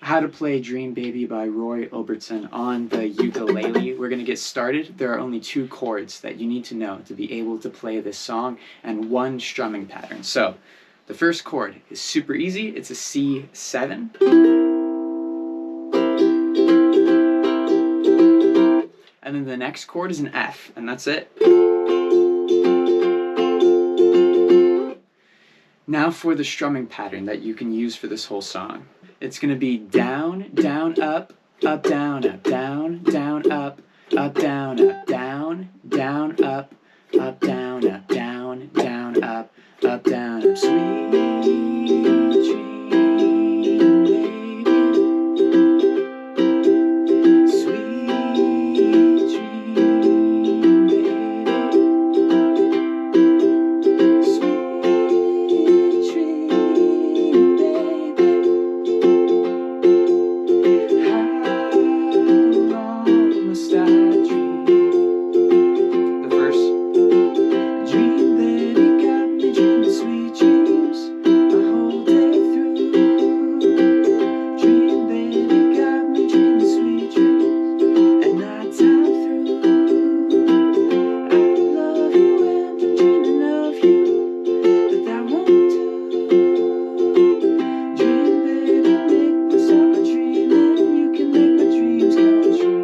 how to play Dream Baby by Orbison on the ukulele. We're going to get started. There are only 2 chords that you need to know to be able to play this song and 1 strumming pattern. So the first chord is super easy. It's a C7. And then the next chord is an F, and that's it. Now for the strumming pattern that you can use for this whole song. It's going to be down, down, up, down, down, down, up, down, down, down, up, down, down, down, up, down, up. Sweet dream, baby. Sweet dream, baby. Sweet dream, baby. How long must I dream? The verse. Dream, baby, got me dreaming sweet dreams a whole day through. Dream, baby, got me dreaming sweet dreams at night time through. I love you and I'm dreaming of you, but that won't do. Dream, baby, make me stop my dreaming. You can make my dreams come true.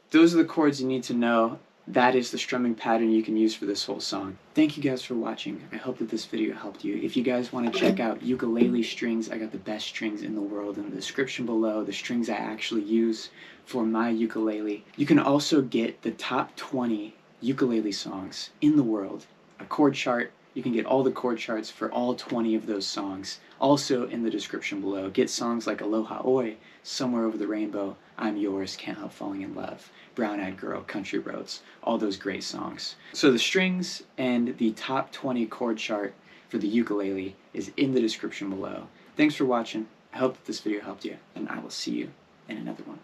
Those are the chords you need to know. That is the strumming pattern you can use for this whole song. Thank you guys for watching. I hope that this video helped you. If you guys want to check out ukulele strings, I got the best strings in the world in the description below, the strings I actually use for my ukulele. You can also get the top 20 ukulele songs in the world, a chord chart. You can get all the chord charts for all 20 of those songs, also in the description below. Get songs like Aloha O'e, Somewhere Over the Rainbow, I'm Yours, Can't Help Falling in Love, Brown Eyed Girl, Country Roads, all those great songs. So the strings and the top 20 chord chart for the ukulele is in the description below. Thanks for watching. I hope that this video helped you, and I will see you in another one.